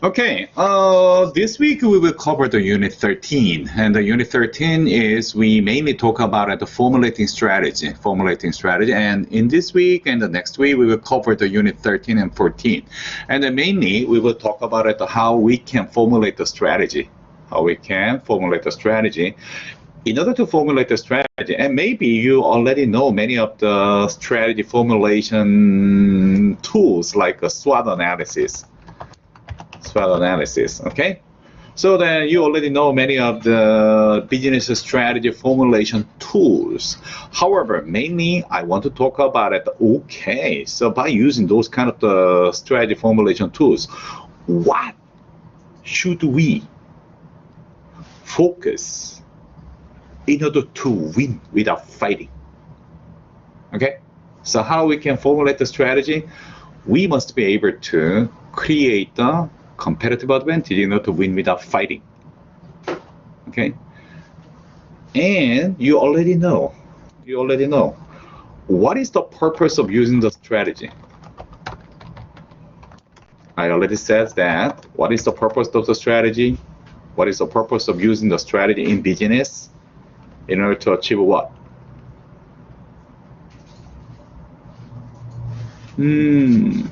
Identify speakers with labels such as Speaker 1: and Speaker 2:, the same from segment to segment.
Speaker 1: Okay, this week we will cover the Unit 13, and the Unit 13 is we mainly talk about the formulating strategy, and in this week and the next week we will cover the Unit 13 and 14, and then mainly we will talk about how we can formulate the strategy, In order to formulate the strategy, and maybe you already know many of the strategy formulation tools like a SWOT analysis, okay? So then you already know many of the business strategy formulation tools. However, mainly I want to talk about it. Okay, so by using those kind of the strategy formulation tools, what should we focus in order to win without fighting? Okay, so how we can formulate the strategy? We must be able to create the competitive advantage in order to win without fighting. Okay, and you already know what is the purpose of using the strategy. I already said that. What is the purpose of the strategy? What is the purpose of using the strategy in business in order to achieve what? Okay.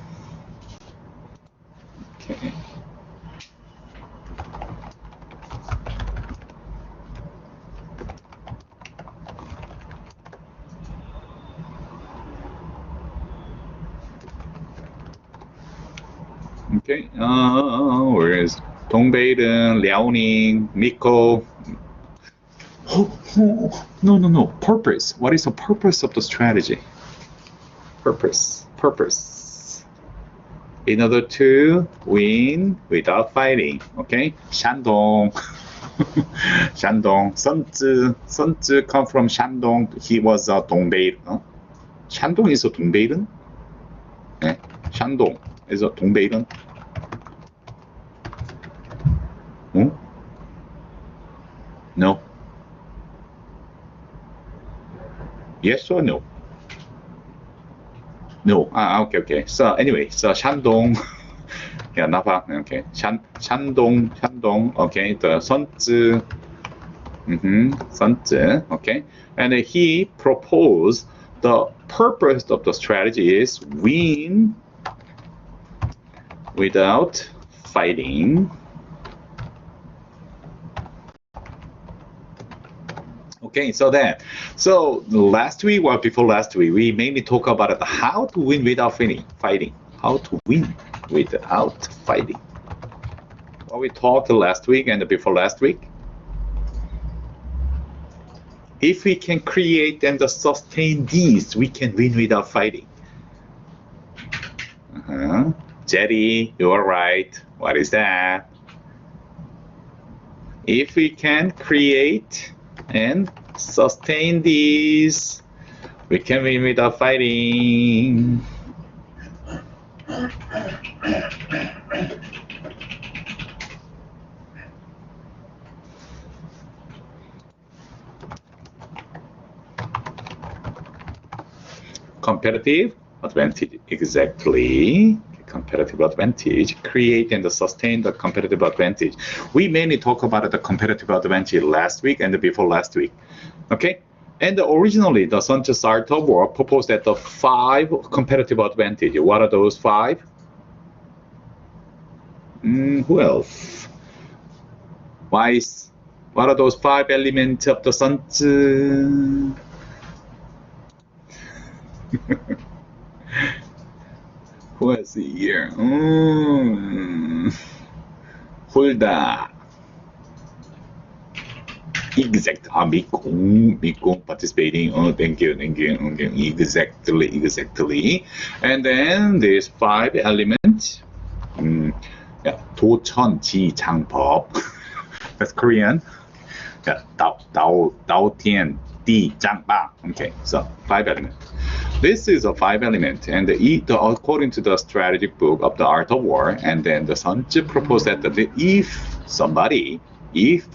Speaker 1: Okay, where is Dongbaiden, Liaoning, Miko? No. Purpose. What is the purpose of the strategy? Purpose. In order to win without fighting. Okay, Shandong. Shandong. Sun Tzu come from Shandong. He was a Dongbaiden. Shandong is a Dongbaiden? 네, Shandong is a Dongbaiden. No. Yes or no? No. Okay. So anyway, so Shandong. Yeah, Napa. Okay. Shandong. Okay. The Sun Tzu. Sun Tzu. Okay. And he proposed the purpose of the strategy is win without fighting. Okay, so last week or before last week, we mainly talk about how to win without fighting. How to win without fighting. What we talked last week and before last week. If we can create and sustain these, we can win without fighting. Jerry, you are right. What is that? If we can create and sustain these, we can win without fighting. Competitive advantage, exactly. Competitive advantage, create and sustain the competitive advantage. We mainly talk about the competitive advantage last week and before last week. Okay, and originally the Sun Tzu art of war proposed that the 5 competitive advantage. What are those 5? Who else? Wise. What are those 5 elements of the Sun Tzu? Who is here? Hulda. Exact. Miko participating. Thank you. Exactly. And then there's 5 elements. 도천지장법. That's Korean. Dao Tian Di Zhang Ba. Okay, so 5 elements. This is a 5 element, and according to the strategy book of the Art of War, and then the Sun Tzu proposed that if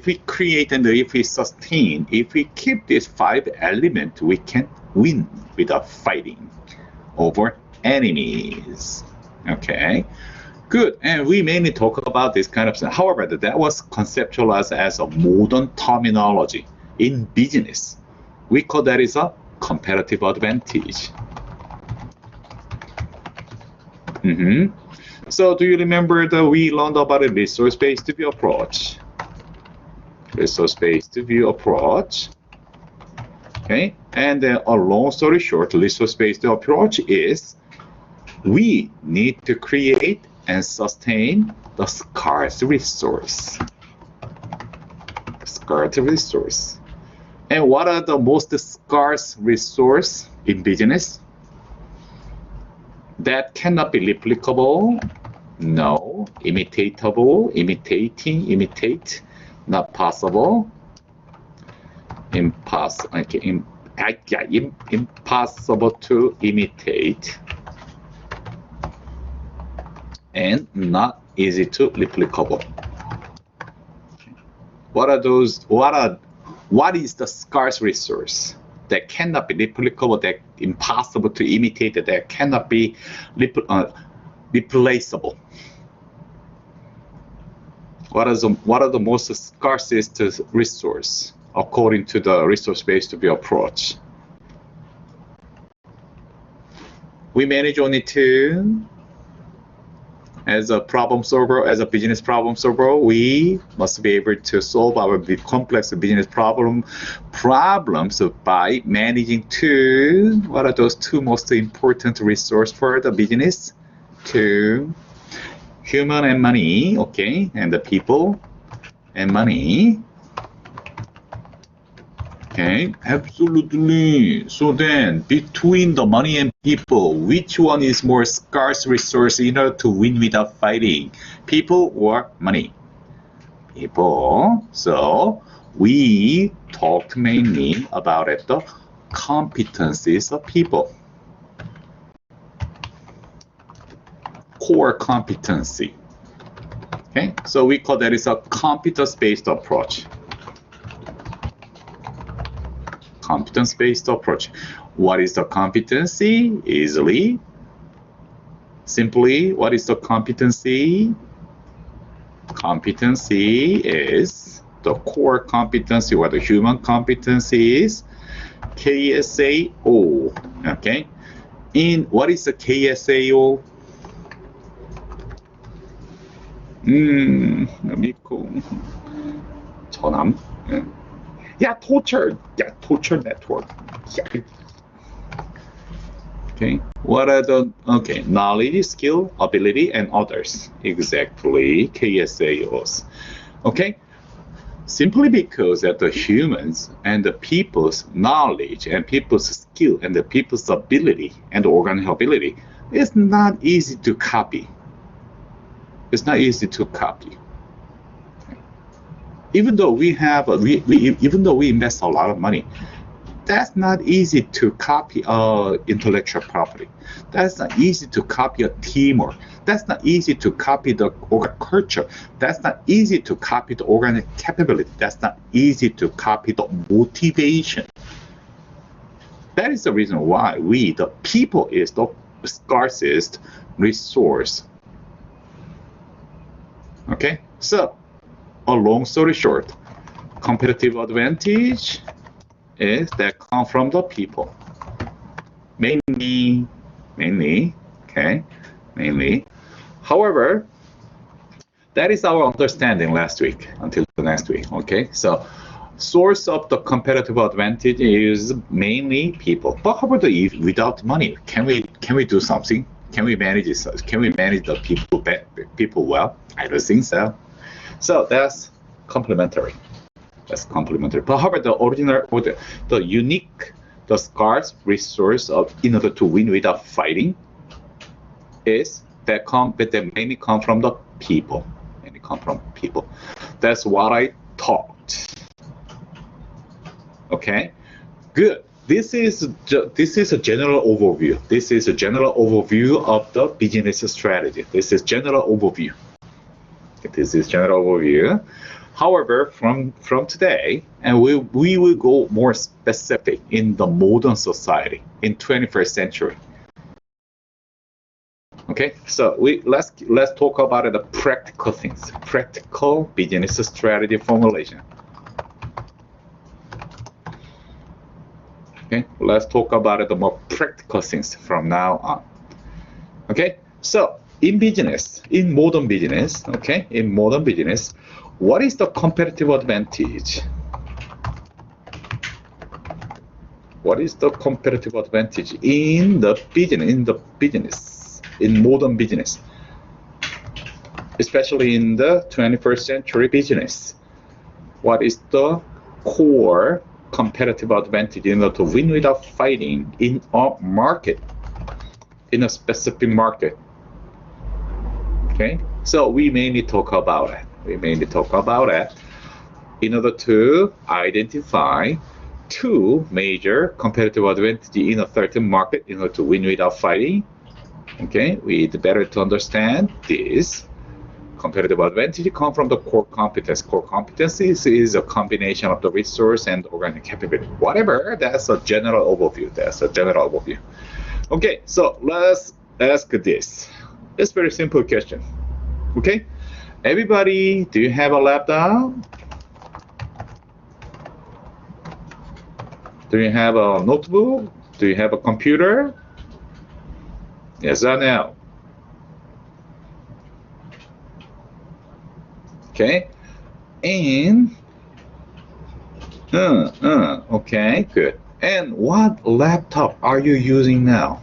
Speaker 1: we create and if we sustain, if we keep this 5 element, we can win without fighting over enemies. Okay, good. And we mainly talk about this kind of thing. However, that was conceptualized as a modern terminology in business. We call that is a competitive advantage. So do you remember that we learned about a resource-based view approach? Resource-based view approach. Okay, and then a long story short, resource-based approach is we need to create and sustain the scarce resource. Scarce resource. And what are the most scarce resource in business? That cannot be replicable? No. Imitatable? Imitating? Imitate? Not possible. Impossible to imitate. And not easy to replicable. What are those? What is the scarce resource that cannot be replicable, that impossible to imitate, that cannot be replaceable? What are the most scarcest resource according to the resource-based view approach? We manage only two. As a problem solver, as a business problem solver, we must be able to solve our complex business problems by managing two. What are those two most important resources for the business? Two, human and money, okay, and the people and money. Okay, absolutely. So then, between the money and people, which one is more scarce resource in order to win without fighting? People or money? People. So we talked mainly about the competencies of people. Core competency. Okay, so we call that is a competence-based approach. Competence-based approach. What is the competency? Simply, what is the competency? Competency is the core competency, or the human competency is KSAO. Okay. What is the KSAO? 전함. torture network. Okay, what are the knowledge, skill, ability, and others? Exactly, KSAOs. Okay, simply because that the humans and the people's knowledge and people's skill and the people's ability and organic ability is not easy to copy. It's not easy to copy. Even though we have, even though we invest a lot of money, that's not easy to copy intellectual property. That's not easy to copy a teamwork. That's not easy to copy the organic culture. That's not easy to copy the organic capability. That's not easy to copy the motivation. That is the reason why the people is the scarcest resource. Okay, so a long story short, competitive advantage is that come from the people. Mainly. However, that is our understanding until the next week. Okay, so source of the competitive advantage is mainly people. But how about without money? Can we do something? Can we manage this? Can we manage the people well? I don't think so. So that's complementary. That's complementary. But however, the original or the unique, the scarce resource in order to win without fighting is that mainly come from the people. Mainly come from people. That's what I taught. Okay, good. This is a general overview. This is a general overview of the business strategy. This is general overview. This is general overview. However, from today, and we will go more specific in the modern society in 21st century. Okay, so let's talk about the practical things, practical business strategy formulation. Okay, let's talk about the more practical things from now on. Okay, so in business, in modern business, okay, in modern business, what is the competitive advantage? What is the competitive advantage in the business, in modern business, especially in the 21st century business? What is the core competitive advantage in order to win without fighting in a market, in a specific market? Okay, so we mainly talk about it. We mainly talk about it in order to identify two major competitive advantages in a certain market in order to win without fighting. Okay, we better to understand this. Competitive advantage come from the core competence. Core competencies is a combination of the resource and organic capability. Whatever, that's a general overview. That's a general overview. Okay, so let's ask this. It's a very simple question. Okay, everybody, do you have a laptop? Do you have a notebook? Do you have a computer? Yes or no? Okay, and okay, good. And what laptop are you using now?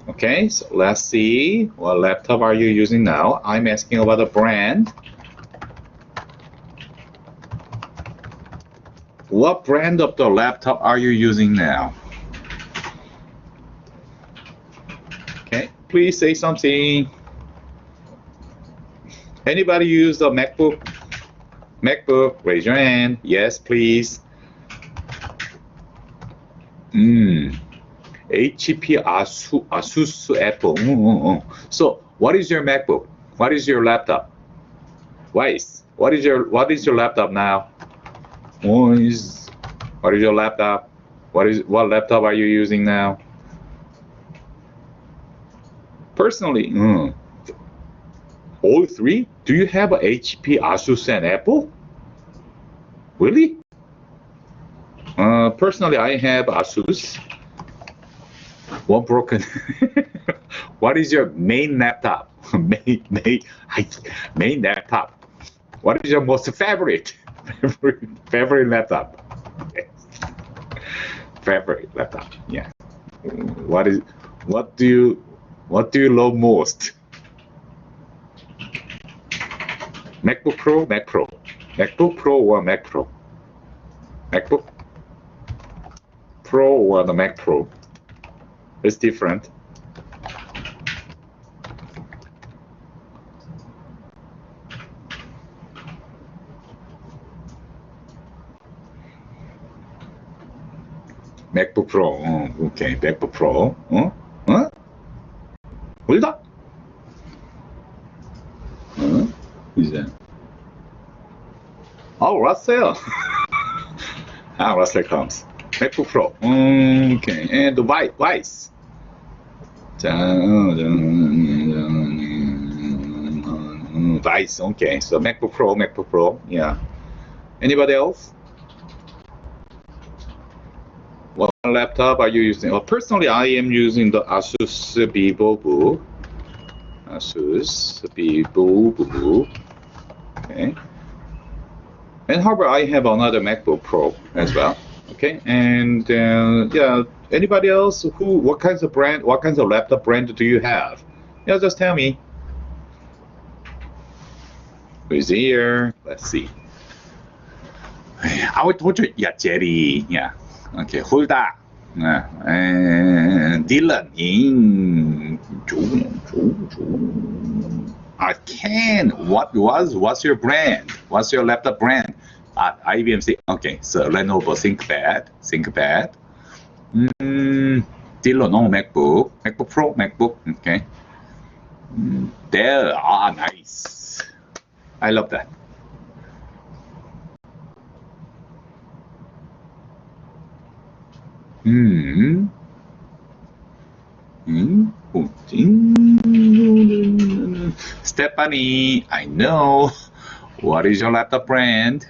Speaker 1: Okay, so let's see, what laptop are you using now? I'm asking about the brand. What brand of the laptop are you using now? Okay, please say something. Anybody use the MacBook? MacBook, raise your hand. Yes, please. HP, Asus, Apple. So, what is your MacBook? What is your laptop? Weiss, what is your laptop now? What is your laptop? What laptop are you using now? Personally, all three? Do you have a HP, Asus, and Apple? Really? Personally, I have Asus. One broken. What is your main laptop? main laptop. What is your most favorite laptop? Favorite laptop. Yeah. What do you love most? MacBook Pro, Mac Pro. MacBook Pro or Mac Pro? MacBook Pro or the Mac Pro? It's different. MacBook Pro. Okay, MacBook Pro. Hold up. Who's that? Oh, Russell. Russell comes. MacBook Pro. Okay, and the Vice. Vice. Okay, so MacBook Pro. Yeah. Anybody else? What laptop are you using? Well, personally, I am using the Asus VivoBook. Asus VivoBook. Okay. And however, I have another MacBook Pro as well. Okay. And yeah, anybody else? What kinds of laptop brand do you have? Yeah, just tell me. Who's here? Let's see. I told you, yeah, Jerry. Yeah. Okay, hold on. Dylan in Ken, what's your brand? What's your laptop brand? IBM. Okay, so Lenovo ThinkPad. Dylan, no, MacBook Pro, MacBook. Okay. Dell. Nice. I love that. Stephanie, I know. What is your laptop brand?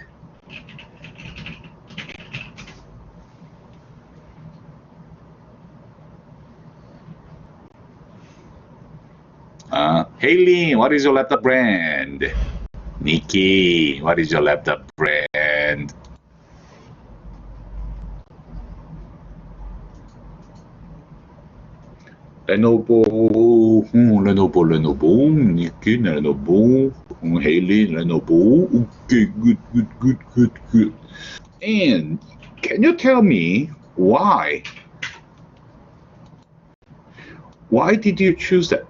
Speaker 1: Haley, what is your laptop brand? Nikki, what is your laptop brand? Lenovo, Lenovo, Nikki, Lenovo, Haley, Lenovo. Okay, good. And can you tell me why? Why did you choose that?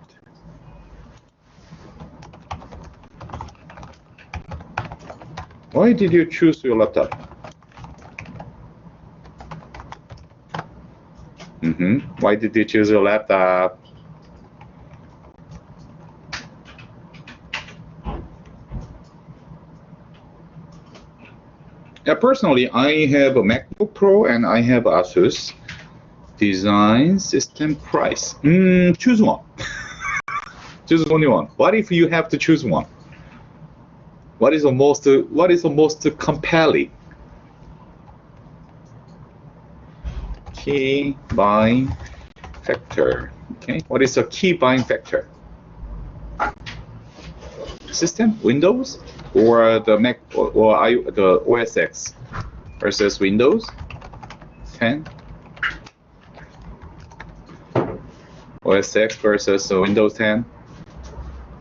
Speaker 1: Why did you choose your laptop? Why did you choose your laptop? Yeah, personally, I have a MacBook Pro and I have Asus. Design, system, price. Choose one. Choose only one. What if you have to choose one? What is the most compelling? Key buying factor. Okay, what is the key buying factor? System, Windows, or the Mac, or the OS X versus Windows 10, OS X versus Windows 10.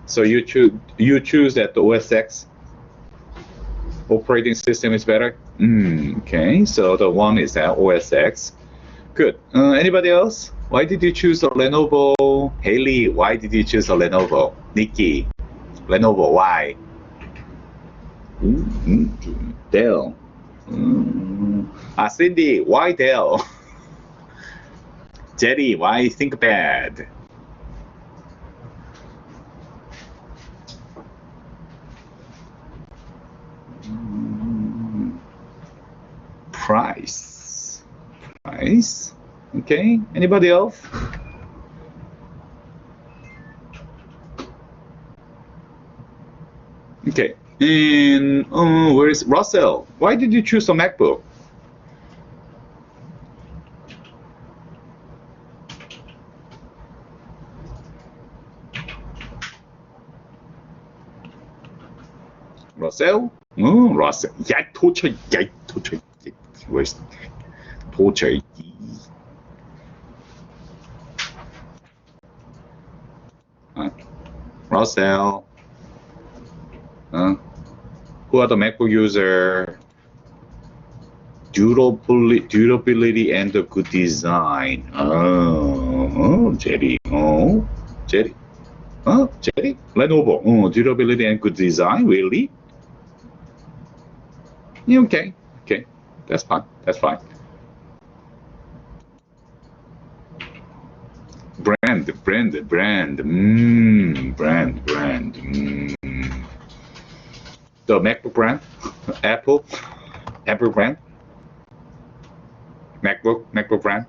Speaker 1: So you choose that the OS X operating system is better. Okay, so the one is that OS X. Good. Anybody else? Why did you choose a Lenovo? Haley, why did you choose a Lenovo? Nikki, Lenovo, why? Dell. Cindy, why Dell? Jerry, why ThinkPad? Price. Okay, anybody else? Okay, and where is Russell? Why did you choose a MacBook? Russell? Russell. 야, 도저히. Where's 도저히. Russell. Who are the MacBook user? Durability and the good design. Jerry. Jerry. Jerry? Lenovo. Durability and good design. Really? Yeah, okay. That's fine. Brand. The MacBook brand? Apple brand? MacBook brand?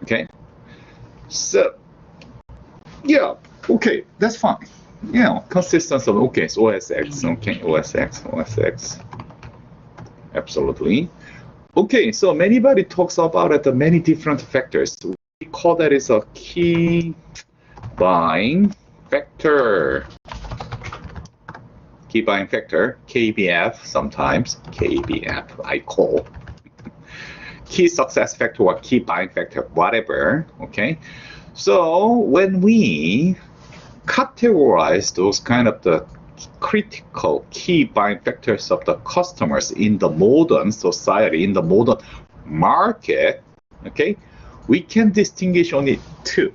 Speaker 1: Okay. So, yeah, okay, that's fine. Consistency of, okay, it's OS X, okay, OS X. Absolutely. Okay, so anybody talks about the many different factors. We call that is a key buying factor. Key buying factor, KBF sometimes, KBF I call. Key success factor or key buying factor, whatever, okay? So when we categorize those kind of the critical key buying factors of the customers in the modern society, in the modern market, okay, we can distinguish only two.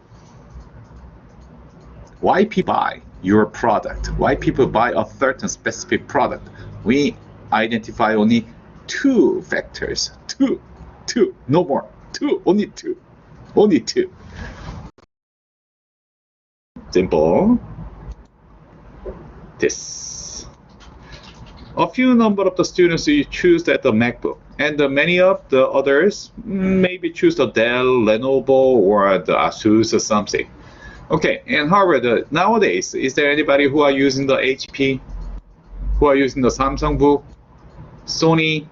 Speaker 1: Why people buy your product, why people buy a certain specific product. We identify only two factors, two, no more, only two. Simple. This. A few number of the students you choose at the MacBook. And many of the others maybe choose the Dell, Lenovo, or the Asus or something. Okay, and however, nowadays, is there anybody who are using the HP, who are using the Samsung book, Sony,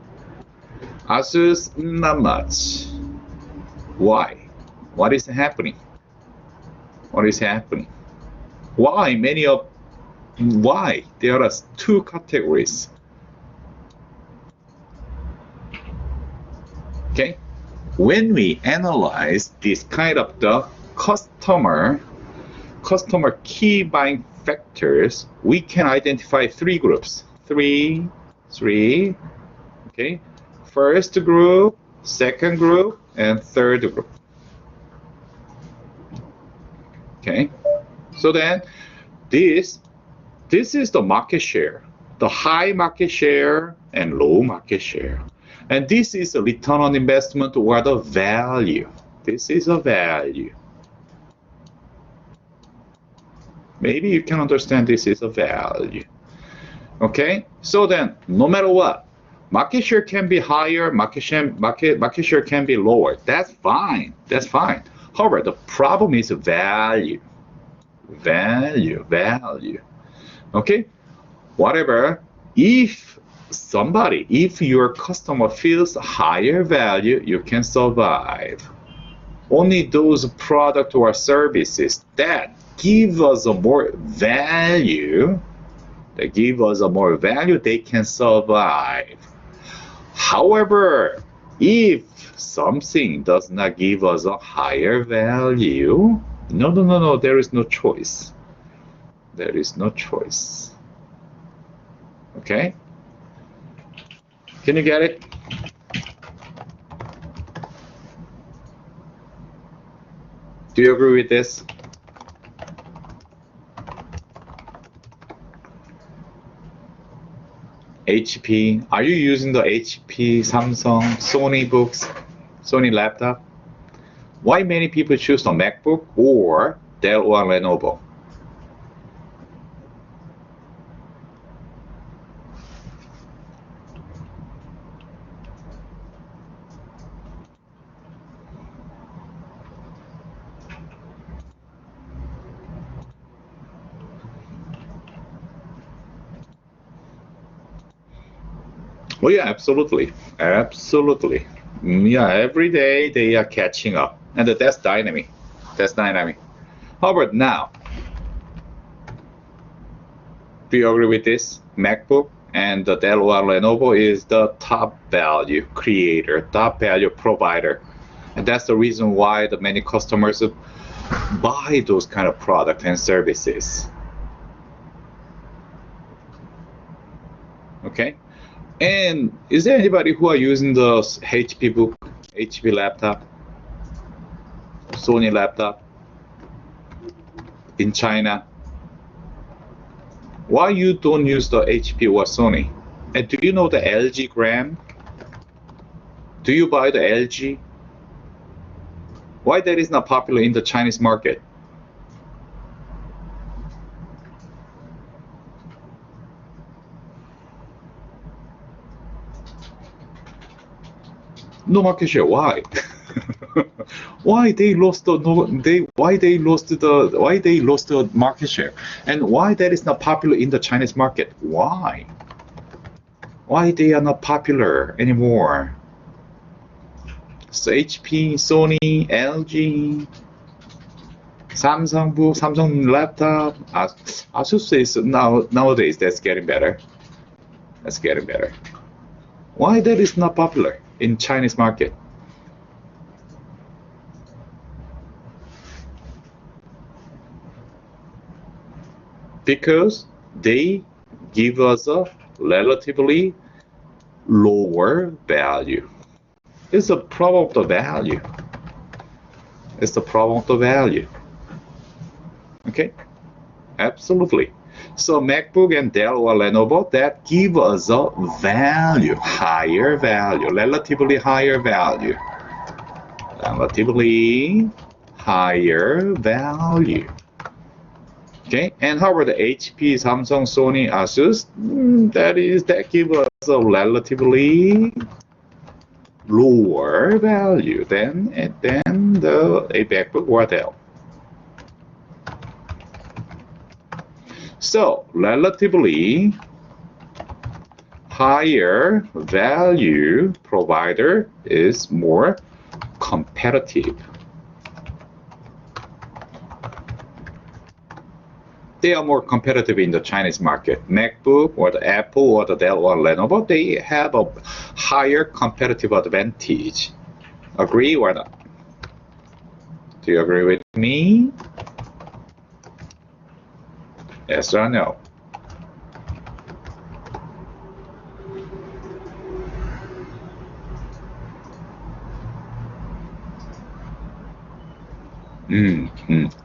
Speaker 1: Asus? Not much. Why? What is happening? What is happening? Why there are two categories? Okay, when we analyze this kind of the customer key buying factors, we can identify three groups. Three. Okay, first group, second group, and third group. Okay, so then this is the market share, the high market share and low market share. And this is a return on investment or the value. This is a value. Maybe you can understand this is a value. Okay, so then no matter what, market share can be higher, market share can be lower. That's fine. That's fine. However, the problem is value. Value. Okay, whatever. If your customer feels higher value, you can survive. Only those products or services that give us a more value, they can survive. However, if something does not give us a higher value, no, there is no choice. There is no choice. Okay? Can you get it? Do you agree with this? HP, are you using the HP, Samsung, Sony books, Sony laptop? Why many people choose the MacBook or Dell or Lenovo? Oh yeah, absolutely. Yeah, every day they are catching up, and that's dynamic. How about now? Do you agree with this? MacBook and the Dell or Lenovo is the top value creator, top value provider, and that's the reason why the many customers buy those kind of products and services. Okay. And is there anybody who are using the HP book, HP laptop, Sony laptop in China? Why you don't use the HP or Sony? And do you know the LG gram? Do you buy the LG? Why that is not popular in the Chinese market? No market share. Why? Why they lost the market share, and why that is not popular in the Chinese market? Why they are not popular anymore? So HP, Sony, LG, Samsung book, Samsung laptop, Asus is nowadays that's getting better. Why that is not popular in Chinese market? Because they give us a relatively lower value. It's the problem of the value. Okay, absolutely. So MacBook and Dell or Lenovo that give us a value, higher value, relatively higher value. Okay, and how about the HP, Samsung, Sony, Asus? That give us a relatively lower value than the a MacBook or Dell. So relatively higher value provider is more competitive. They are more competitive in the Chinese market. MacBook or the Apple or the Dell or Lenovo, they have a higher competitive advantage. Agree or not? Do you agree with me? Yes or no?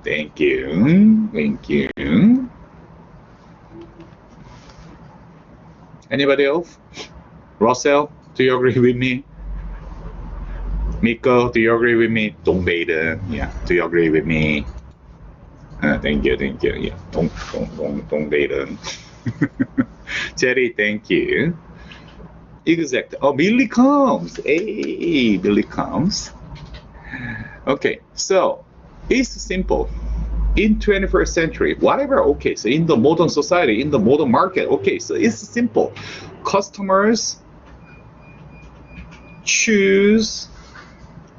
Speaker 1: Thank you. Thank you. Anybody else? Russell, do you agree with me? Miko, do you agree with me? Dongbaden, yeah. Do you agree with me? Thank you. Yeah. Dongbaden. Jerry, thank you. Exactly. Oh, Billy comes. Hey, Billy comes. Okay, so it's simple. In 21st century, whatever, okay, so in the modern society, in the modern market, okay, so it's simple. Customers choose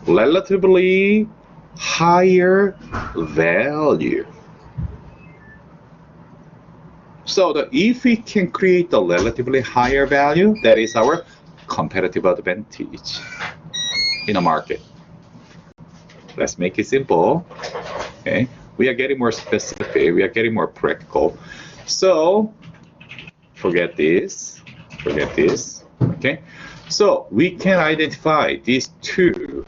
Speaker 1: relatively higher value. So if we can create a relatively higher value, that is our competitive advantage in a market. Let's make it simple. Okay, we are getting more specific, we are getting more practical. So forget this, okay? So we can identify these two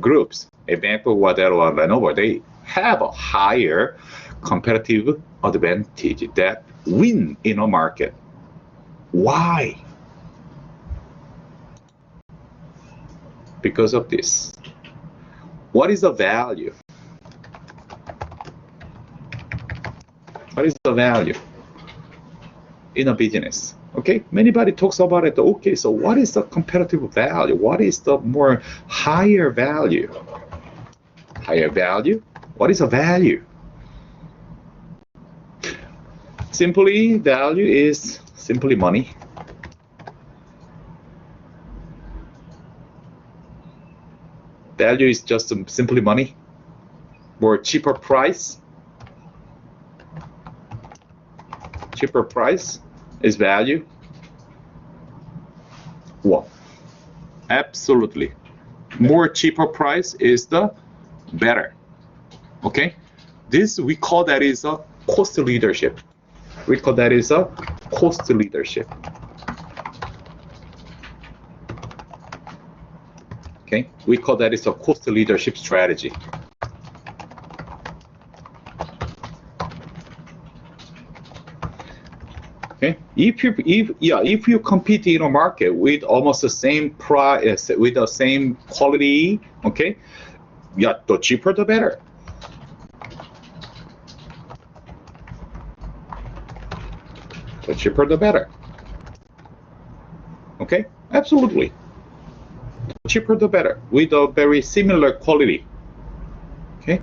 Speaker 1: groups, a MacBook or Dell or Lenovo, they have a higher competitive advantage that win in a market. Why? Because of this. What is the value? What is the value in a business? Okay, anybody talks about it. Okay, so what is the competitive value? What is the more higher value? Higher value? What is a value? Simply, value is simply money. Value is just simply money. More cheaper price. Cheaper price is value. Well, absolutely. More cheaper price is the better. Okay, this we call that is a cost leadership. We call that is a cost leadership. Okay, we call that is a cost leadership strategy. Okay, if you compete in a market with almost the same price, with the same quality, okay, yeah, the cheaper the better. The cheaper the better. Okay, absolutely. The cheaper the better, with a very similar quality. Okay,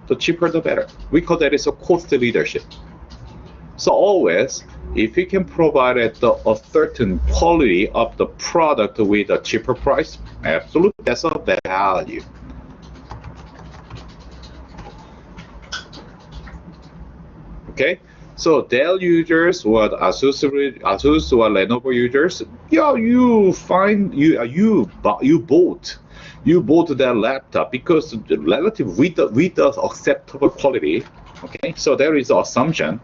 Speaker 1: the cheaper the better. We call that is a cost leadership. So always, if we can provide a certain quality of the product with a cheaper price, absolutely, that's a value. Okay, so Dell users or Asus or Lenovo users, yeah, you bought that laptop because relative with the acceptable quality. Okay, so there is an assumption.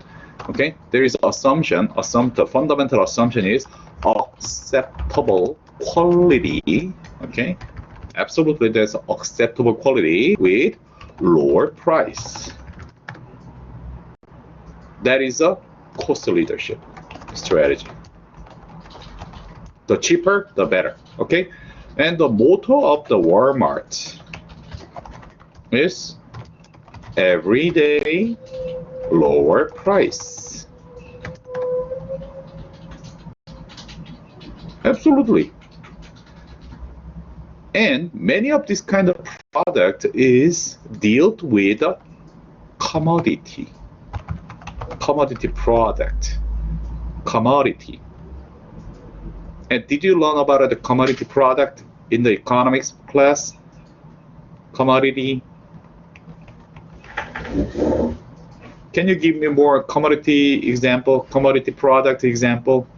Speaker 1: Okay, there is assumption. The fundamental assumption is acceptable quality. Okay, absolutely, there's acceptable quality with lower price. That is a cost leadership strategy. The cheaper, the better. Okay, and the motto of the Walmart is everyday lower price. Absolutely. And many of this kind of product is dealt with a commodity product, commodity. And did you learn about the commodity product in the economics class? Commodity. Can you give me more commodity example, commodity product example?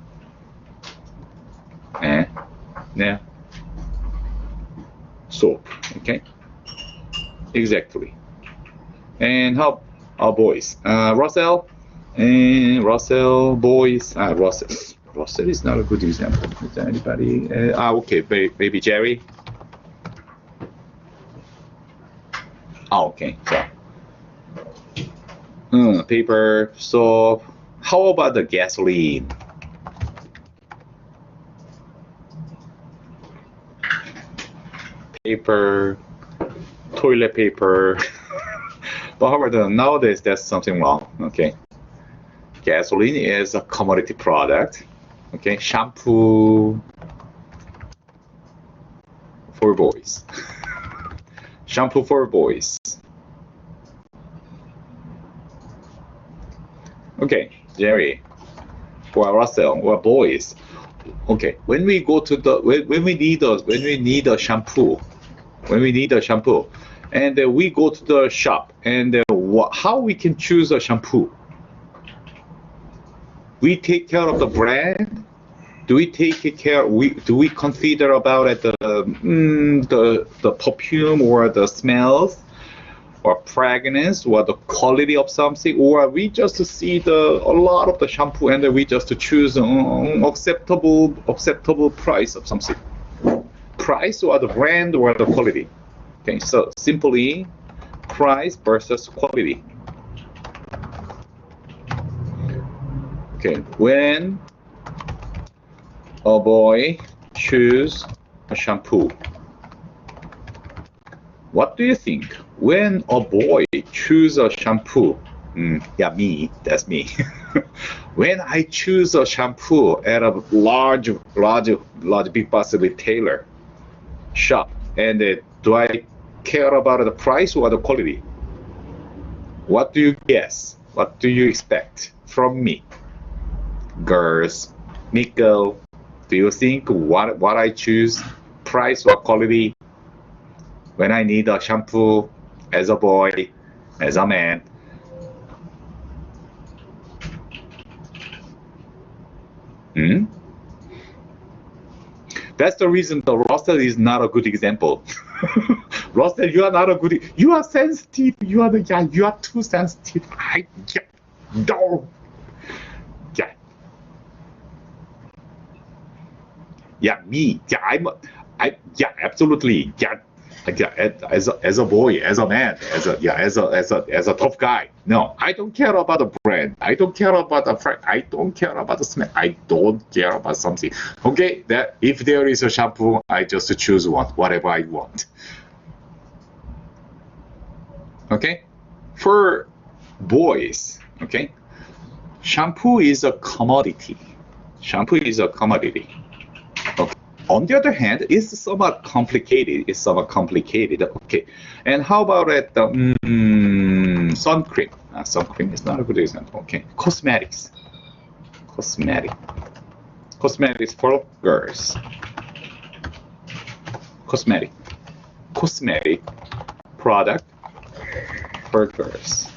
Speaker 1: Yeah. Soap, okay? Exactly. And how our boys? Russell and Russell boys. Russell is not a good example. Is there anybody? Okay, maybe Jerry. Okay, so paper, soap. How about the gasoline? Paper, toilet paper. But however, nowadays that's something wrong. Okay, gasoline is a commodity product. Okay, shampoo for boys. Shampoo for boys. Okay, Jerry, for Russell, or boys. Okay, when we go to the when we need a shampoo, and we go to the shop, and how we can choose a shampoo? We take care of the brand. Do we take care? Do we consider about it the perfume or the smells, or fragrance, or the quality of something, or we just see a lot of the shampoo and we just choose acceptable price of something, price or the brand or the quality? Okay, so simply price versus quality. Okay, when a boy choose a shampoo, what do you think? When a boy choose a shampoo, that's me. When I choose a shampoo at a large big box retailer shop, and do I care about the price or the quality? What do you guess? What do you expect from me? Girls, Miko, do you think what I choose, price or quality, when I need a shampoo as a boy, as a man? That's the reason the Russell is not a good example. Russell, you are not a good. You are sensitive. You are too sensitive. No. Me. Absolutely. As a boy, as a man, as a tough guy. No, I don't care about the brand. I don't care about the I don't care about the smell. I don't care about something. Okay, that if there is a shampoo, I just choose whatever I want. Okay, for boys, okay, shampoo is a commodity. Okay. On the other hand, it's somewhat complicated. Okay. And how about sun cream? Sun cream is not a good example. Okay. Cosmetics for girls. Cosmetic product for girls.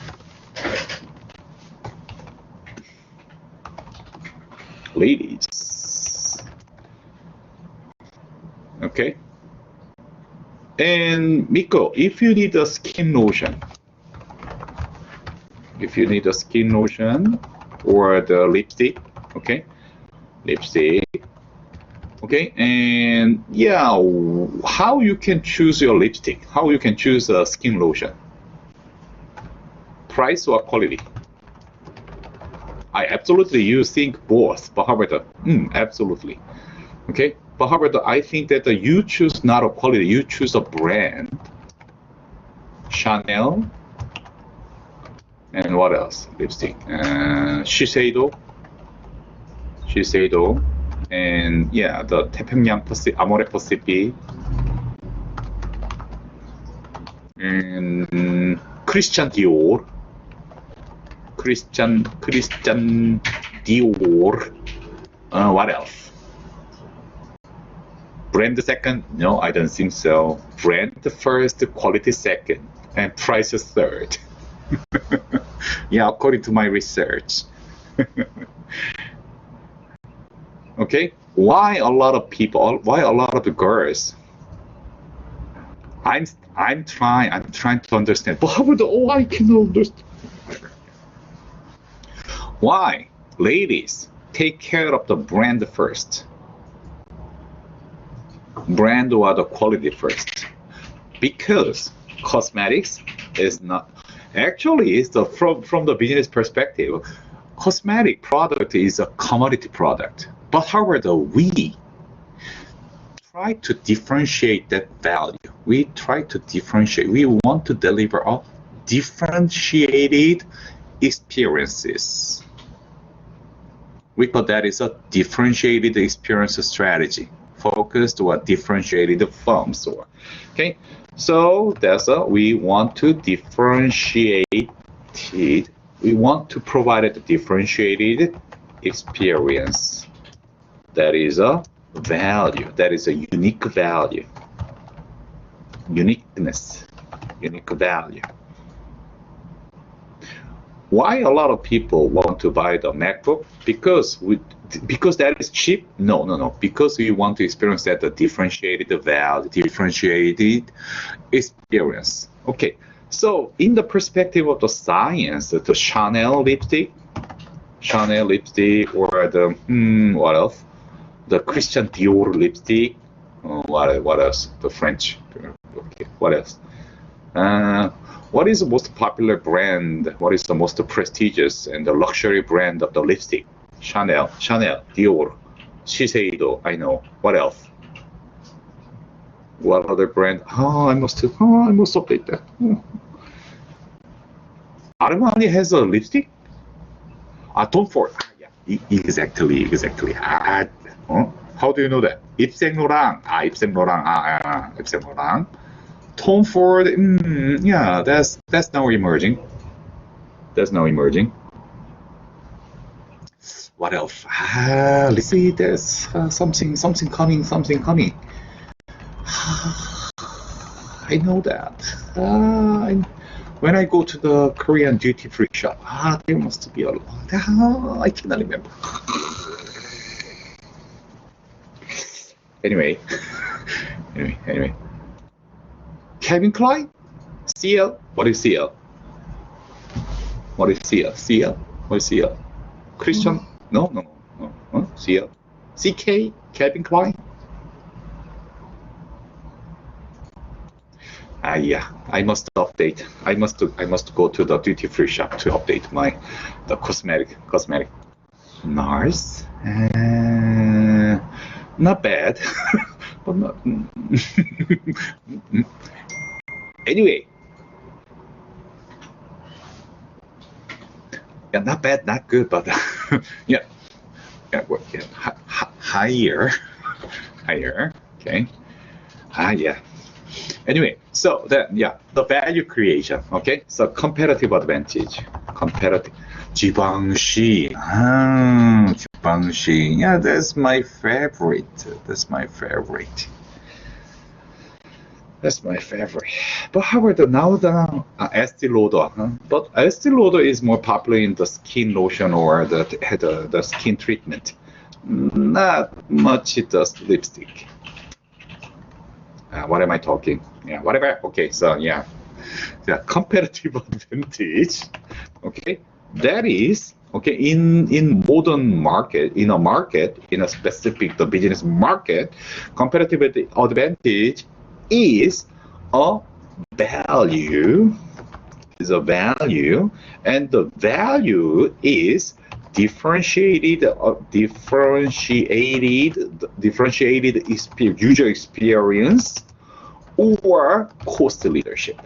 Speaker 1: Ladies. Okay. And Miko, if you need a skin lotion, or the lipstick, okay, okay, and how you can choose your lipstick, how you can choose a skin lotion, price or quality? You think both, but however, absolutely, okay. But however, I think that you choose not a quality, you choose a brand. Chanel, and what else? Lipstick. Shiseido, and the 태평양 Amore Pacific. and Christian Dior. Christian Dior. What else? Brand second? No, I don't think so. Brand first, quality second, and price third. Yeah, according to my research. Okay, why a lot of people? Why a lot of the girls? I'm trying to understand. But how do I can understand? Why ladies take care of the brand first? Brand or the quality first? Because cosmetics is not actually is the from the business perspective. Cosmetic product is a commodity product. But however, we try to differentiate that value. We try to differentiate. We want to deliver a differentiated experiences. We call that is a differentiated experience strategy, focused or differentiated firms. Or okay, so that's we want to differentiate it. We want to provide a differentiated experience. That is a value. That is a unique value. Uniqueness. Unique value. Why a lot of people want to buy the MacBook? Because that is cheap? No. Because we want to experience that the differentiated value, differentiated experience. Okay. So in the perspective of the science, the Chanel lipstick, or the what else? The Christian Dior lipstick. What else? The French. Okay. What else? What is the most popular brand? What is the most prestigious and the luxury brand of the lipstick? Chanel, Dior, Shiseido. I know. What else? What other brand? I must update that. Armani has a lipstick. Tom Ford. Yeah, exactly. How do you know that? Yves Saint Laurent. Yves Saint Laurent. Tom Ford. Yeah, that's now emerging. What else? Let's see. There's something coming. I know that. When I go to the Korean duty-free shop, there must be a lot. I cannot remember. Anyway. Calvin Klein? CL? What is CL? Christian? No. CL? CK? Calvin Klein? Yeah, I must update. I must go to the duty-free shop to update the cosmetic. NARS? Not bad, but not. Anyway, yeah, not bad, not good, but yeah, higher. Okay. Yeah. Anyway, so the value creation. Okay, so competitive advantage. Givenchy. Yeah, that's my favorite. But however, now the Estee Lauder. But Estee Lauder is more popular in the skin lotion or the skin treatment. Not much the lipstick. What am I talking? Yeah, whatever. Okay, so yeah, the competitive advantage. Okay, that is okay in modern market, in a specific the business market. Competitive advantage is a value. And the value is differentiated user experience or cost leadership.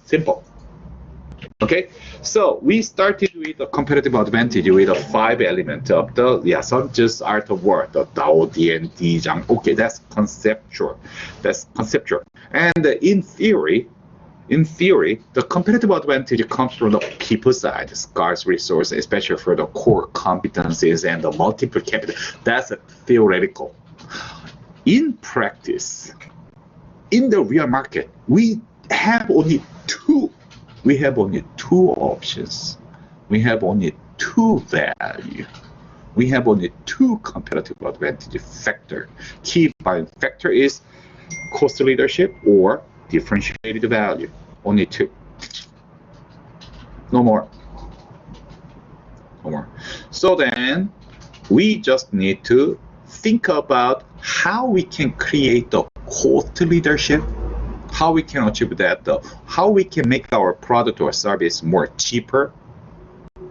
Speaker 1: Simple. Okay, so we started with a competitive advantage with a 5 element of the just art of war, the Dao Dian Di Zhang. Okay, that's conceptual. That's conceptual. And in theory, the competitive advantage comes from the people side, scarce resource, especially for the core competencies and the multiple capital. That's a theoretical. In practice, in the real market, we have only two options. We have only two value. We have only two competitive advantage factor. Key buying factor is cost leadership or differentiated value. Only two. No more. No more. So then we just need to think about how we can create the cost leadership, how we can achieve that, how we can make our product or service more cheaper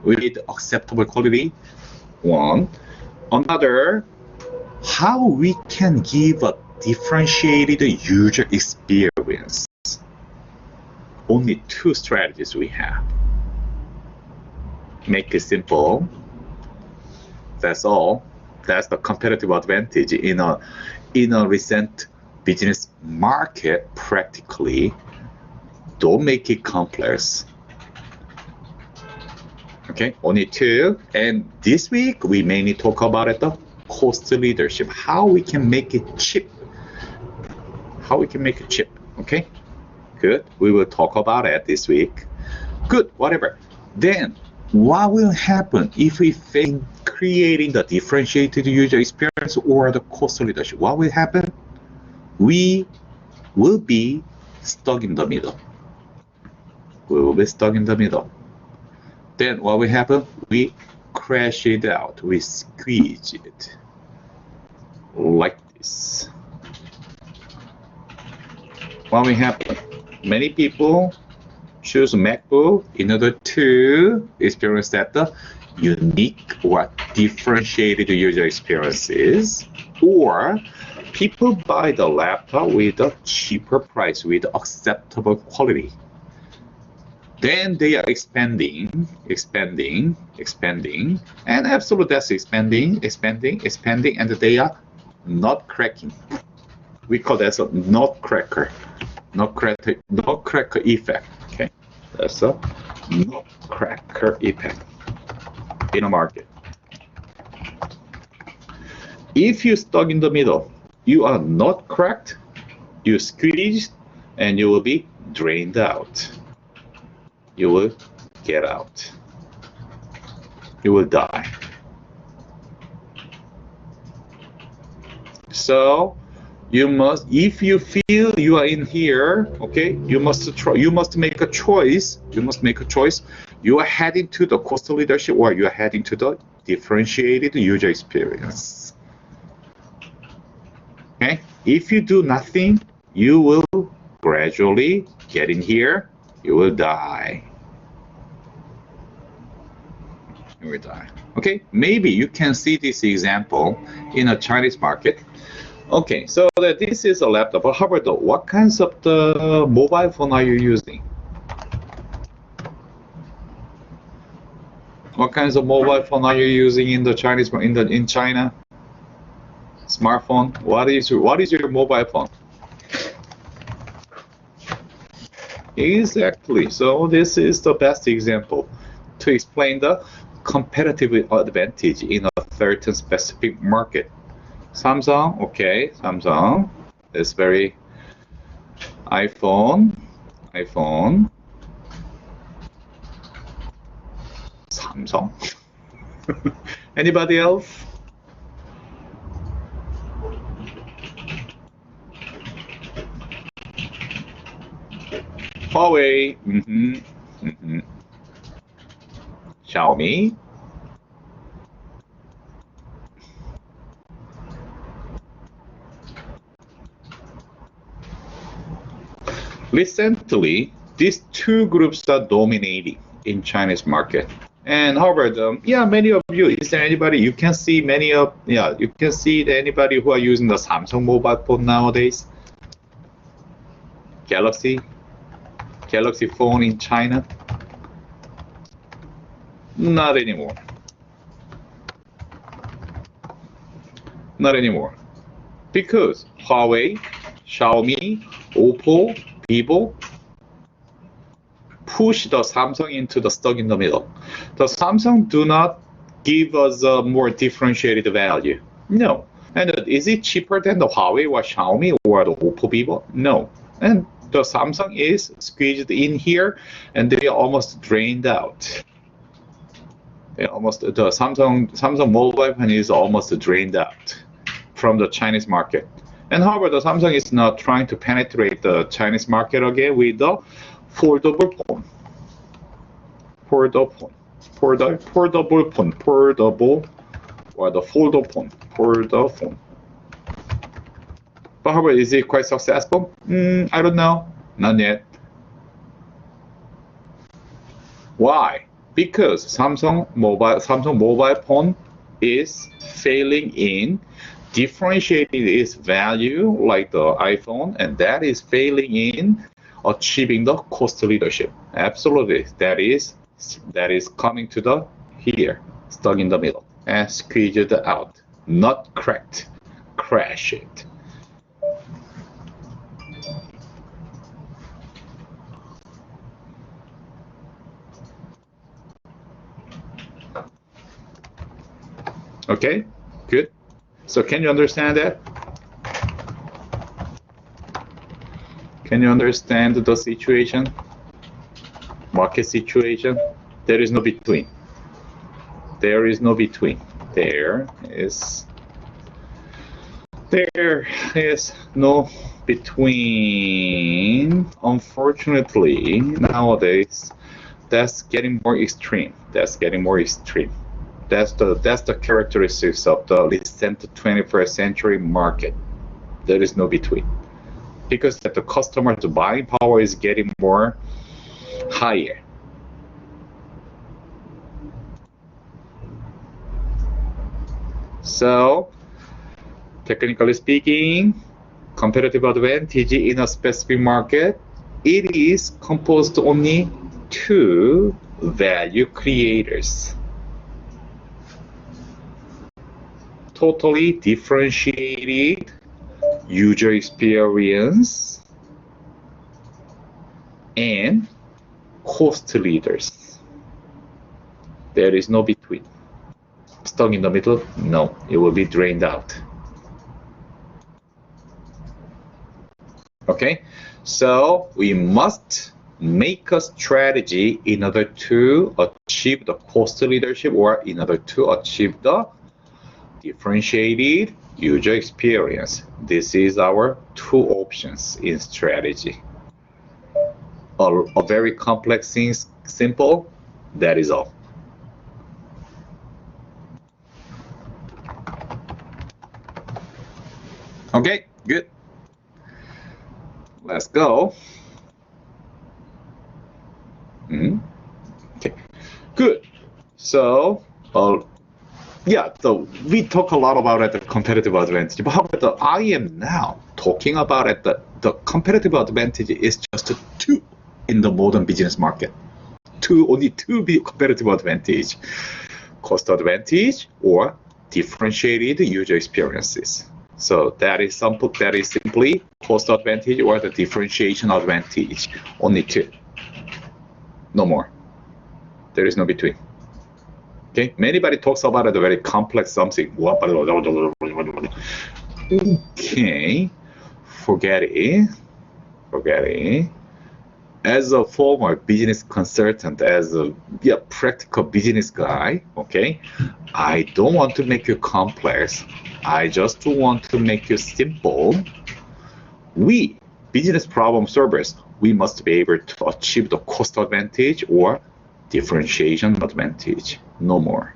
Speaker 1: with acceptable quality. One. Another, how we can give a differentiated user experience. Only two strategies we have. Make it simple. That's all. That's the competitive advantage in a recent business market. Practically, don't make it complex. Okay, only two. And this week we mainly talk about it, the cost leadership, how we can make it cheap. Okay, good. We will talk about it this week. Good, whatever. Then what will happen if we fail creating the differentiated user experience or the cost leadership? What will happen? We will be stuck in the middle. Then what will happen? We crash it out. We squeeze it like this. What will happen? Many people choose MacBook in order to experience that the unique or differentiated user experiences, or people buy the laptop with a cheaper price with acceptable quality. Then they are expanding, and absolutely that's expanding, and they are not cracking. We call that a nutcracker effect. Okay, that's a nutcracker effect in a market. If you're stuck in the middle, you are not cracked, you squeeze, and you will be drained out. You will get out. You will die. So you must, if you feel you are in here, okay, you must make a choice. You are heading to the cost leadership, or you are heading to the differentiated user experience. Okay, if you do nothing, you will gradually get in here. You will die. Okay, maybe you can see this example in a Chinese market. Okay, so this is a laptop. But how about what kinds of the mobile phone are you using? What kinds of mobile phone are you using in the Chinese in China? Smartphone. What is your mobile phone? Exactly. So this is the best example to explain the competitive advantage in a certain specific market. Samsung, okay, Samsung is very iPhone, Samsung. Anybody else? Huawei, Xiaomi. Recently, these two groups are dominating in Chinese market. And however, many of you, is there anybody, you can see anybody who are using the Samsung mobile phone nowadays? Galaxy phone in China. Not anymore. Not anymore. Because Huawei, Xiaomi, Oppo, Vivo push the Samsung into the stuck in the middle. The Samsung do not give us a more differentiated value. No. And is it cheaper than the Huawei or Xiaomi or the Oppo, Vivo? No. And the Samsung is squeezed in here, and they are almost drained out. The Samsung mobile phone is almost drained out from the Chinese market. And however, the Samsung is now trying to penetrate the Chinese market again with the foldable phone. Or the foldable phone. But however, is it quite successful? I don't know. Not yet. Why? Because Samsung mobile phone is failing in differentiating its value like the iPhone, and that is failing in achieving the cost leadership. Absolutely, that is coming to the here, stuck in the middle and squeezed out, not cracked, crash it. Okay, good. So can you understand that? Can you understand the situation? Market situation? There is no between. There is no between. There is no between. Unfortunately, nowadays, that's getting more extreme. That's the characteristics of the recent 21st century market. There is no between. Because the customer's buying power is getting more higher. So, technically speaking, competitive advantage in a specific market, it is composed only two value creators. Totally differentiated user experience and cost leaders. There is no between. Stuck in the middle? No, it will be drained out. Okay, so we must make a strategy in order to achieve the cost leadership or in order to achieve the differentiated user experience. This is our two options in strategy. A very complex thing, simple, that is all. Okay, good. Let's go. Okay, good. So, yeah, so we talk a lot about the competitive advantage, but however, I am now talking about the competitive advantage is just two in the modern business market. Only two competitive advantage: cost advantage or differentiated user experiences. So that is simply cost advantage or the differentiation advantage. Only two. No more. There is no between. Okay, anybody talks about a very complex something. Okay, forget it. As a former business consultant, as a practical business guy, okay, I don't want to make you complex. I just want to make you simple. We, business problem solvers, we must be able to achieve the cost advantage or differentiation advantage. No more.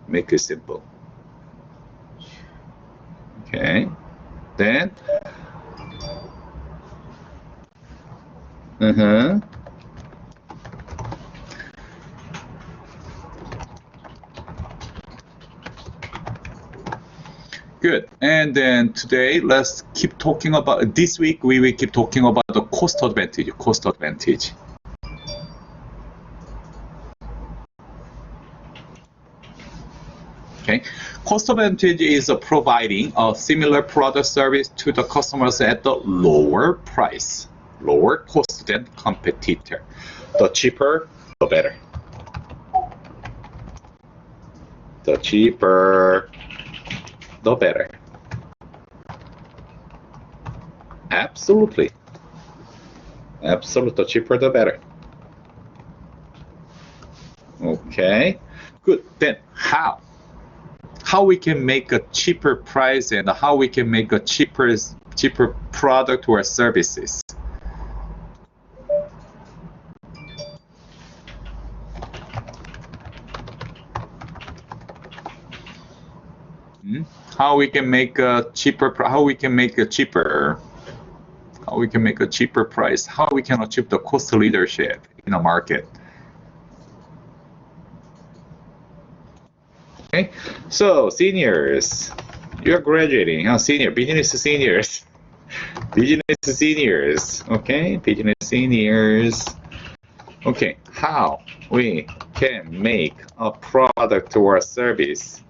Speaker 1: Make it simple. Okay. Then. Good. And then today, let's keep talking about, this week, we will keep talking about the cost advantage. Okay, cost advantage is providing a similar product service to the customers at the lower price, lower cost than competitor. The cheaper, the better. The cheaper, the better. Absolutely. Absolutely, the cheaper, the better. Okay, good. Then how? How we can make a cheaper price and how we can make a cheaper product or services. How we can make a cheaper? How we can make a cheaper? How we can make a cheaper price? How we can achieve the cost leadership in a market? Okay, so seniors, you're graduating. Business seniors, okay, business seniors. Okay, how we can make a product or a service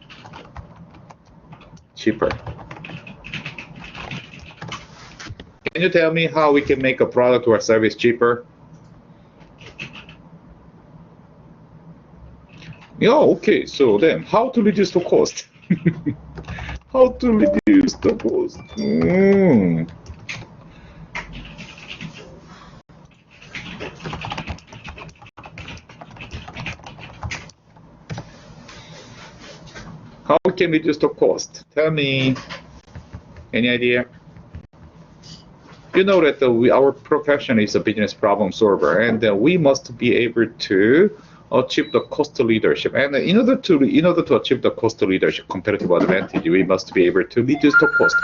Speaker 1: cheaper? Can you tell me how we can make a product or a service cheaper? Yeah, okay, so then how to reduce the cost? How to reduce the cost? How we can reduce the cost? Tell me. Any idea? You know that our profession is a business problem solver, and we must be able to achieve the cost leadership. And in order to achieve the cost leadership, competitive advantage, we must be able to reduce the cost.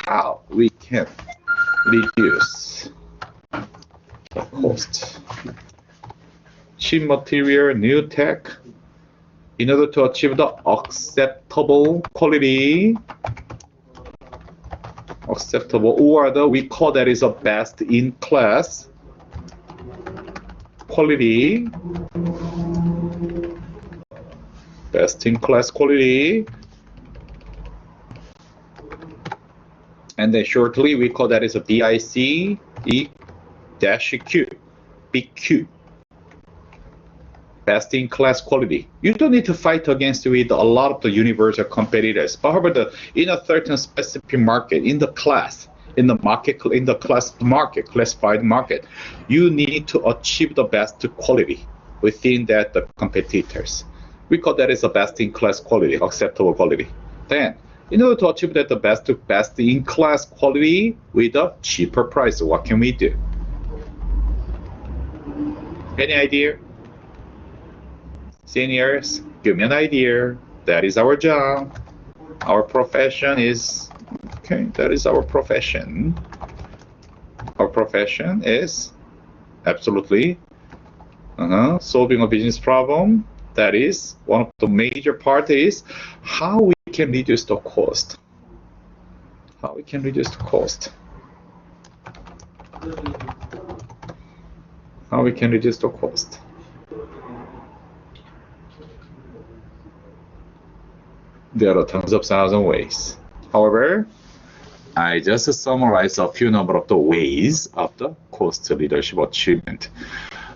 Speaker 1: How we can reduce the cost? Cheap material, new tech, in order to achieve the acceptable quality. Acceptable, or we call that is a best in class quality. Best in class quality. And then shortly we call that is a BIC -Q, BQ. Best in class quality. You don't need to fight against with a lot of the universal competitors. However, in a certain specific market, in the classified market, you need to achieve the best quality within that the competitors. We call that as a best in class quality, acceptable quality. Then, in order to achieve that the best in class quality with a cheaper price, what can we do? Any idea? Seniors, give me an idea. That is our job. Our profession is, okay, that is our profession. Our profession is absolutely solving a business problem. That is one of the major part is how we can reduce the cost. How we can reduce the cost. How we can reduce the cost. There are tons of thousand ways. However, I just summarized a few number of the ways of the cost leadership achievement.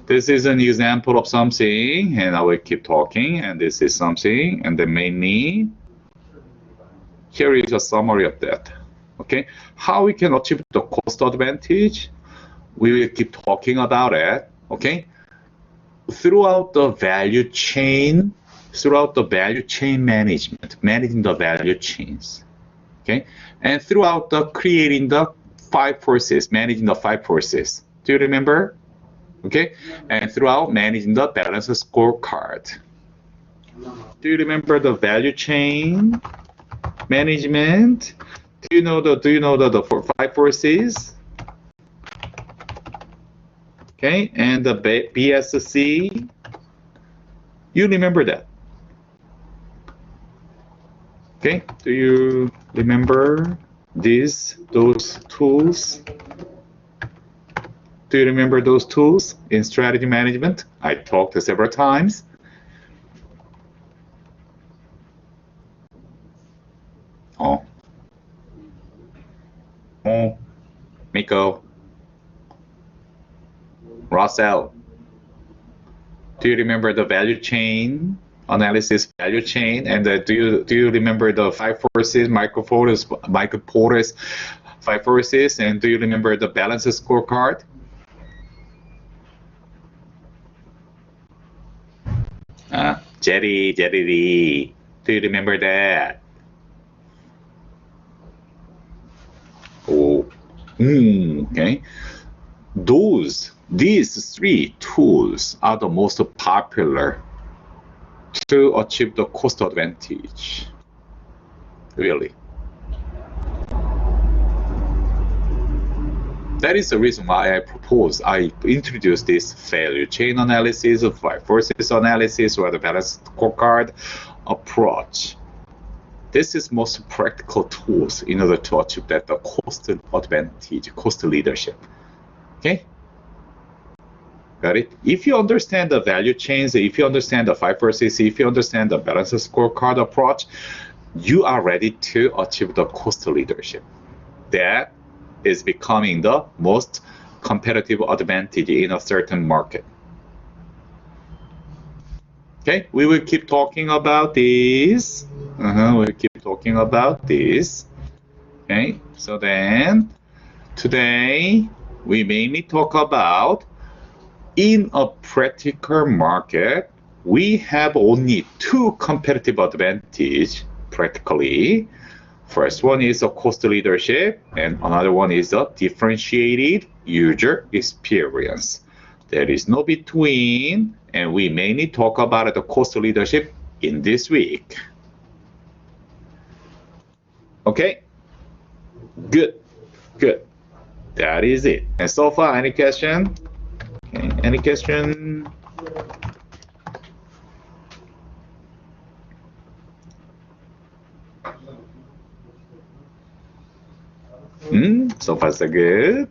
Speaker 1: This is an example of something, and I will keep talking, and this is something, and then mainly, here is a summary of that. Okay, how we can achieve the cost advantage, we will keep talking about it, okay? Throughout the value chain management, managing the value chains, okay? And throughout the creating the 5 forces, managing the 5 forces. Do you remember? Okay? And throughout managing the balance scorecard. Do you remember the value chain management? Do you know the 5 forces? Okay, and the BSC. You remember that? Okay, do you remember those tools? Do you remember those tools in strategy management? I talked several times. Oh. Oh. Miko. Russell. Do you remember the value chain analysis value chain? And do you remember the five forces, Michael Porter's five forces? And do you remember the balance scorecard? Jerry Lee. Do you remember that? Oh, okay. These three tools are the most popular to achieve the cost advantage. Really. That is the reason why I introduced this value chain analysis, five forces analysis, or the balance scorecard approach. This is most practical tools in order to achieve that the cost advantage, cost leadership. Okay? Got it? If you understand the value chains, if you understand the five forces, if you understand the balance scorecard approach, you are ready to achieve the cost leadership. That is becoming the most competitive advantage in a certain market. Okay, we will keep talking about this. We'll keep talking about this. Okay, so then today we mainly talk about in a practical market, we have only two competitive advantage practically. First one is a cost leadership, and another one is a differentiated user experience. There is no between, and we mainly talk about the cost leadership in this week. Okay, good. That is it. And so far, any question? Okay. Any question? So far so good.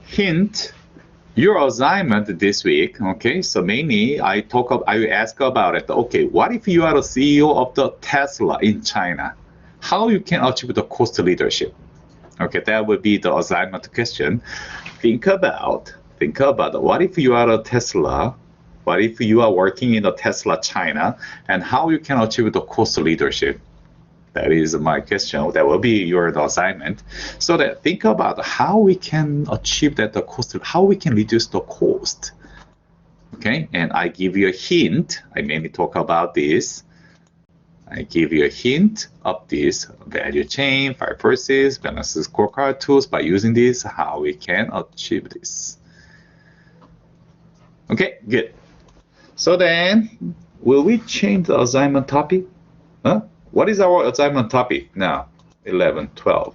Speaker 1: Hint, your assignment this week, okay, so mainly I ask about it. Okay, what if you are the CEO of the Tesla in China? How you can achieve the cost leadership? Okay, that would be the assignment question. Think about what if you are a Tesla, what if you are working in a Tesla China, and how you can achieve the cost leadership? That is my question. That will be your assignment. So that think about how we can achieve that the cost, how we can reduce the cost. Okay, and I give you a hint. I mainly talk about this. I give you a hint of this value chain, five forces, balance scorecard tools. By using this, how we can achieve this. Okay, good. So then, will we change the assignment topic? What is our assignment topic now? 11, 12.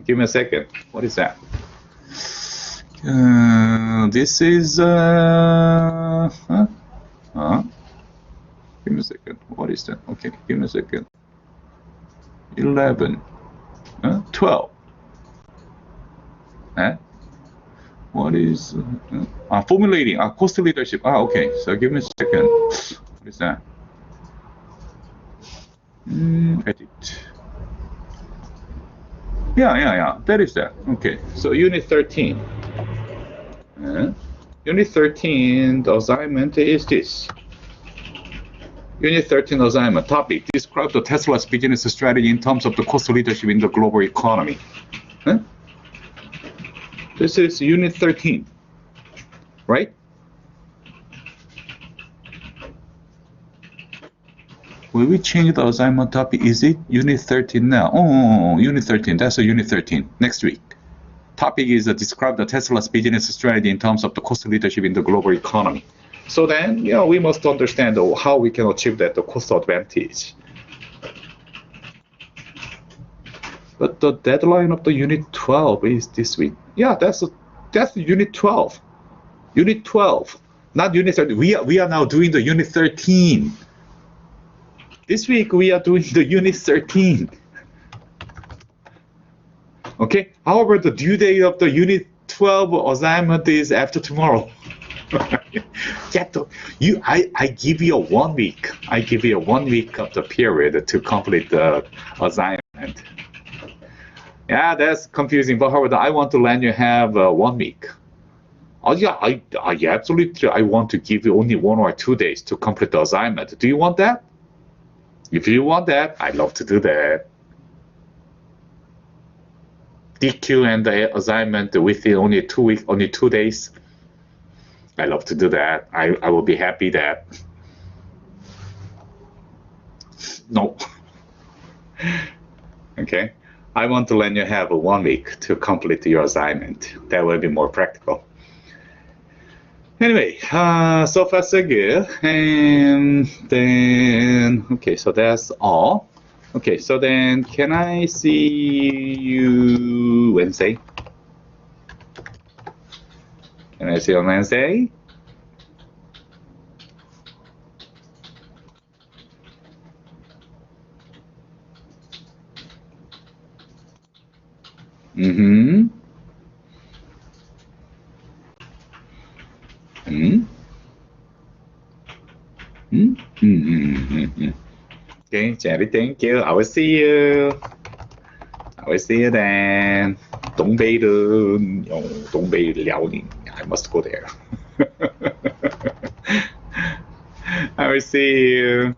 Speaker 1: Give me a second. What is that? This is give me a second. What is that? Okay, give me a second. 11, 12. What is formulating cost leadership? Okay. So give me a second. What is that? Edit. Yeah. That is that. Okay. So unit 13. Unit 13, the assignment is this. Unit 13 assignment topic: describe the Tesla's business strategy in terms of the cost leadership in the global economy. This is unit 13, right? Will we change the assignment topic? Is it unit 13 now? Oh, unit 13. That's a unit 13 next week. Topic is describe the Tesla's business strategy in terms of the cost leadership in the global economy. So then, we must understand how we can achieve that the cost advantage. But the deadline of the unit 12 is this week. Yeah, that's unit 12. Unit 12, not unit 13. We are now doing the unit 13. This week we are doing the unit 13. Okay. However, the due date of the unit 12 assignment is after tomorrow. I give you a 1 week. I give you a 1 week of the period to complete the assignment. Yeah, that's confusing. But however, I want to let you have 1 week. Oh yeah, I absolutely. I want to give you only 1 or 2 days to complete the assignment. Do you want that? If you want that, I'd love to do that. DQ and the assignment within only 2 weeks, only 2 days. I love to do that. I will be happy that. No. Okay. I want to let you have 1 week to complete your assignment. That will be more practical. Anyway, so far so good. And then, okay, so that's all. Okay, so then can I see you Wednesday? Can I see you on Wednesday? Mm-hmm. Mm-hmm. Okay, Jerry, thank you. I will see you. I will see you then. 东北的，东北辽宁 I must go there. I will see you.